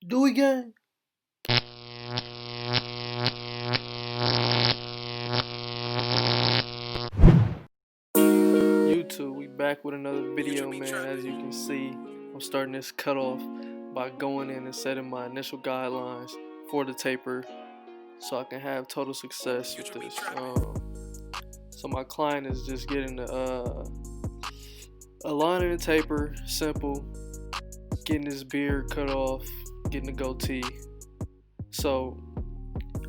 Do we gang? YouTube, we back with another video, man. As you can see, I'm starting this cutoff by going in and setting my initial guidelines for the taper so I can have total success with this. So my client is just getting the aligning the taper, simple, getting his beard cut off, getting the goatee. So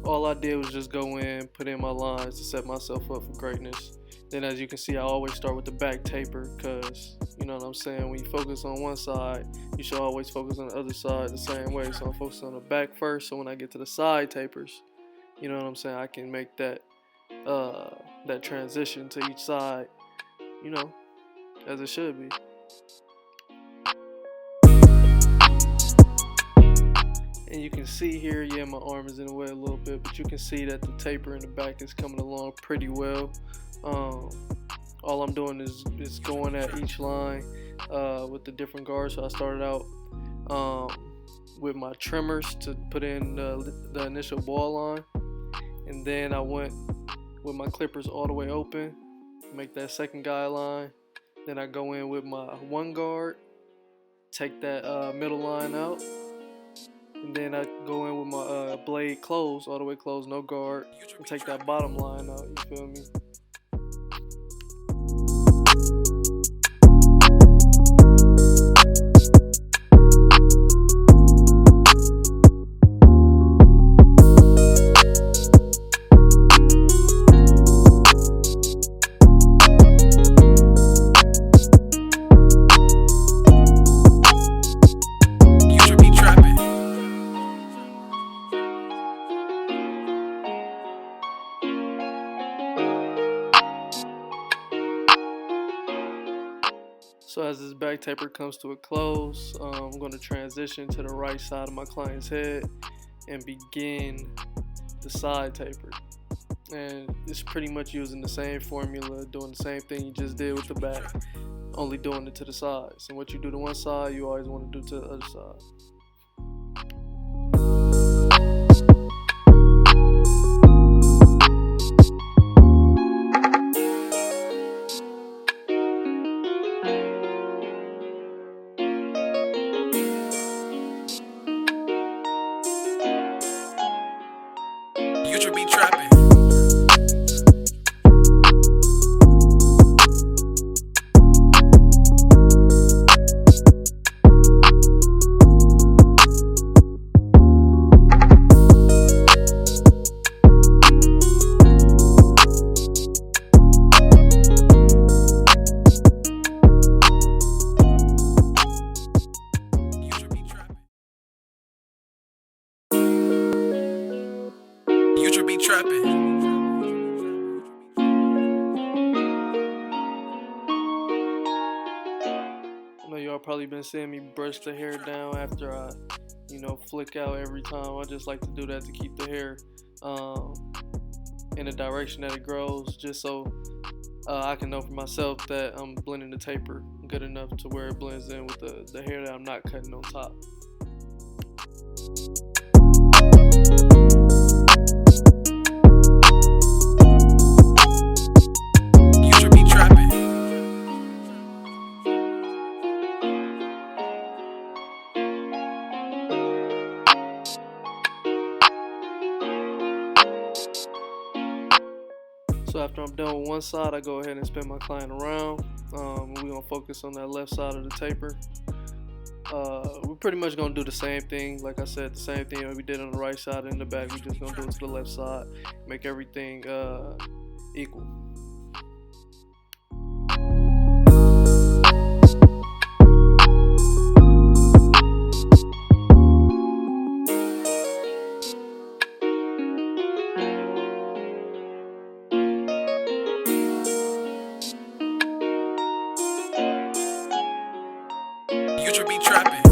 all I did was just go in, put in my lines to set myself up for greatness. Then as you can see, I always start with the back taper because, you know what I'm saying, when you focus on one side, you should always focus on the other side the same way. So I'm focusing on the back first, so when I get to the side tapers, you know what I'm saying, I can make that that transition to each side, you know, as it should be. And you can see here, yeah, my arm is in the way a little bit, but you can see that the taper in the back is coming along pretty well. All I'm doing is going at each line with the different guards. So I started out with my trimmers to put in the initial ball line, and then I went with my clippers all the way open, make that second guideline. Then I go in with my one guard, take that middle line out, and then I go in with my blade closed, all the way closed, no guard, and take that bottom line out, you feel me? So as this back taper comes to a close, I'm going to transition to the right side of my client's head and begin the side taper. And it's pretty much using the same formula, doing the same thing you just did with the back, only doing it to the sides. And what you do to one side, you always want to do to the other side. Future be trapping. Future be trapping. I know y'all probably been seeing me brush the hair down after I, flick out every time. I just like to do that to keep the hair in the direction that it grows, just so I can know for myself that I'm blending the taper good enough to where it blends in with the hair that I'm not cutting on top. Future be trapping. So after I'm done with one side, I go ahead and spin my client around. We're gonna focus on that left side of the taper. We're pretty much gonna do the same thing. Like I said, the same thing that we did on the right side and in the back. We're just gonna do it to the left side, make everything equal. Future be trapping.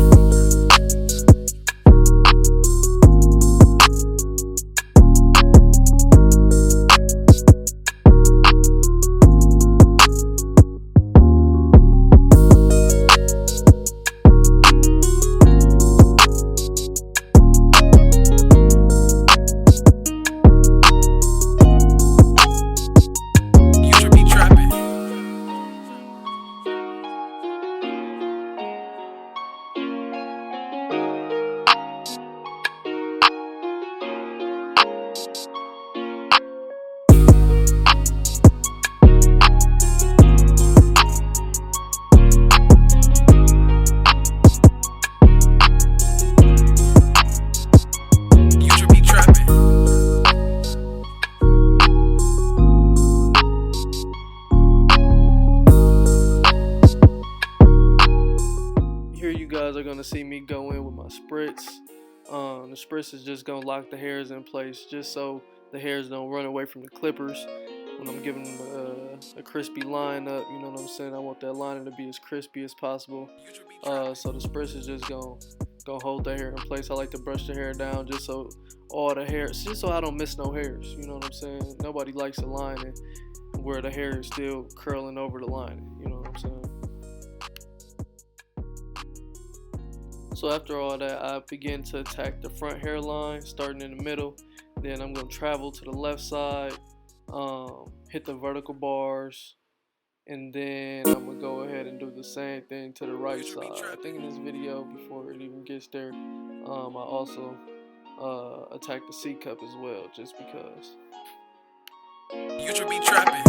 my spritz. The spritz is just gonna lock the hairs in place, just so the hairs don't run away from the clippers when I'm giving them a crispy line up. You know what I'm saying? I want that lining to be as crispy as possible. So the spritz is just gonna hold the hair in place. I like to brush the hair down just so all the hairs, just so I don't miss no hairs. You know what I'm saying? Nobody likes a lining where the hair is still curling over the lining. You know what I'm saying? So after all that, I begin to attack the front hairline, starting in the middle. Then I'm going to travel to the left side, hit the vertical bars, and then I'm going to go ahead and do the same thing to the right side. I think in this video, before it even gets there, I also attack the C cup as well, just because. You should be trapping.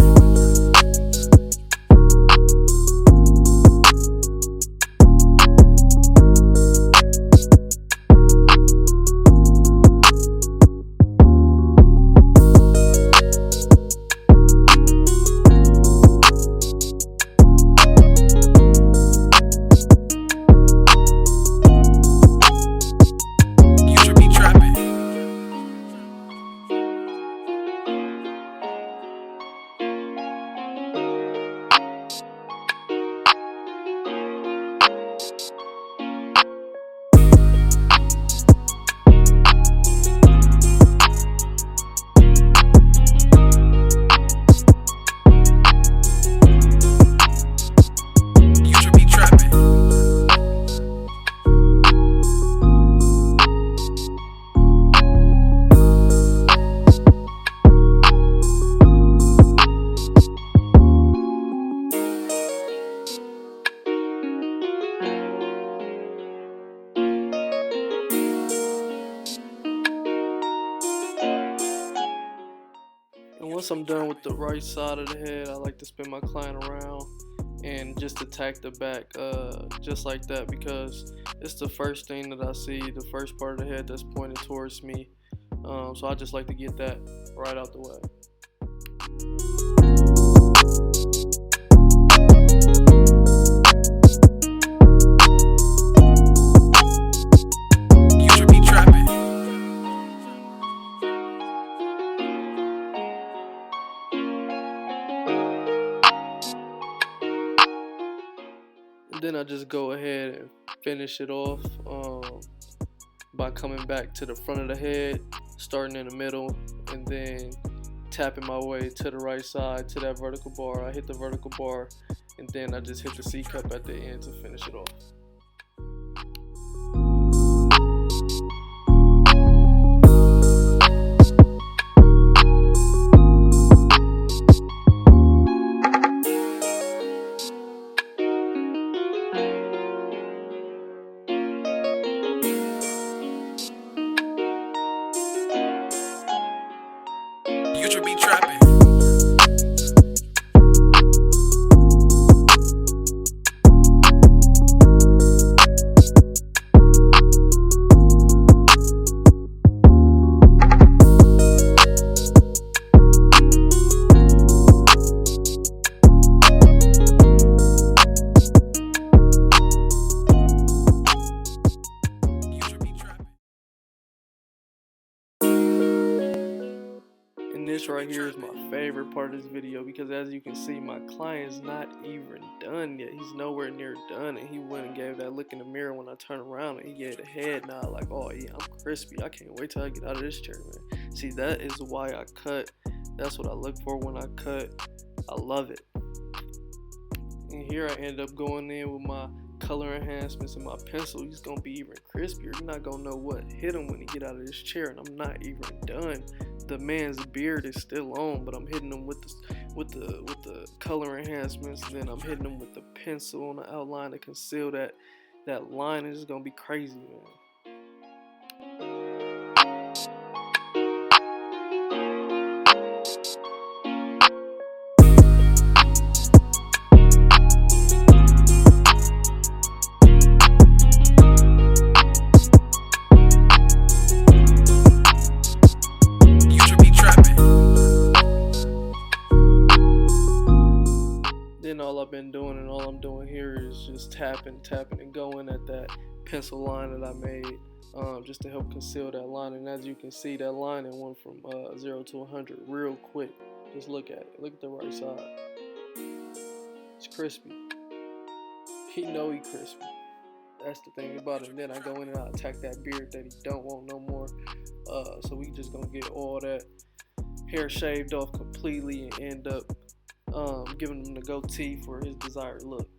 And once I'm done with the right side of the head, I like to spin my client around and just attack the back just like that, because it's the first thing that I see, the first part of the head that's pointed towards me. So I just like to get that right out the way. Then I just go ahead and finish it off by coming back to the front of the head, starting in the middle, and then tapping my way to the right side to that vertical bar. I hit the vertical bar, and then I just hit the C cup at the end to finish it off. You should be trapping. And this right here is my favorite part of this video, because as you can see, my client's not even done yet. He's nowhere near done, and he went and gave that look in the mirror when I turned around, and he gave a head nod like, oh yeah, I'm crispy. I can't wait till I get out of this chair, man. See, that is why I cut. That's what I look for when I cut. I love it. And here I end up going in with my color enhancements and my pencil. He's gonna be even crispier. You're not gonna know what hit him when he get out of this chair, and I'm not even done. The man's beard is still on, but I'm hitting him with the color enhancements. Then I'm hitting him with the pencil on the outline to conceal that line. It's just gonna be crazy, man. Then all I've been doing and all I'm doing here is just tapping and going at that pencil line that I made, just to help conceal that line. And as you can see, that line it went from 0 to 100 real quick. Just look at it. Look at the right side. It's crispy. He know he crispy. That's the thing about it. And then I go in and I attack that beard that he don't want no more. So we just gonna get all that hair shaved off completely and end up giving him the goatee for his desired look.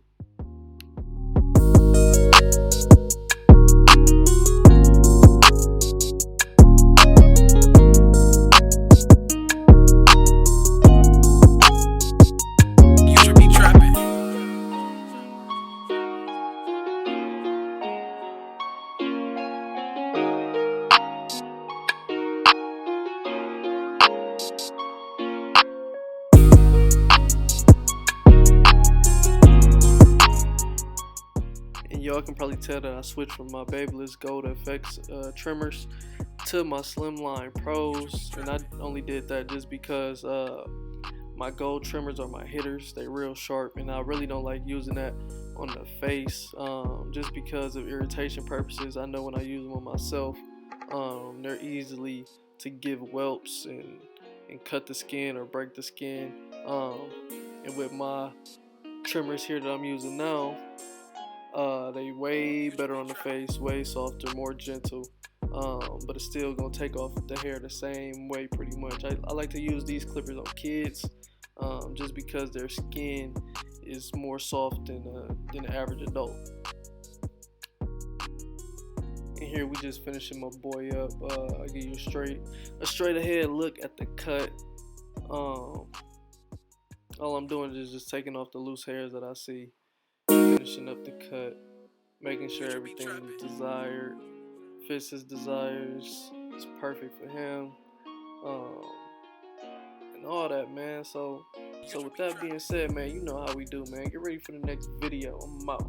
Y'all can probably tell that I switched from my Babyliss Gold FX trimmers to my Slimline Pros, and I only did that just because my gold trimmers are my hitters. They're real sharp, and I really don't like using that on the face, just because of irritation purposes. I know when I use them on myself, they're easily to give whelps and cut the skin or break the skin. And with my trimmers here that I'm using now, they way better on the face, way softer, more gentle, but it's still gonna take off the hair the same way pretty much. I like to use these clippers on kids, just because their skin is more soft than the average adult. And here we just finishing my boy up. I give you a straight ahead look at the cut. All I'm doing is just taking off the loose hairs that I see, finishing up the cut, making sure everything is desired, fits his desires, it's perfect for him, and all that, man. So with that being said, man, you know how we do, man. Get ready for the next video. I'm out.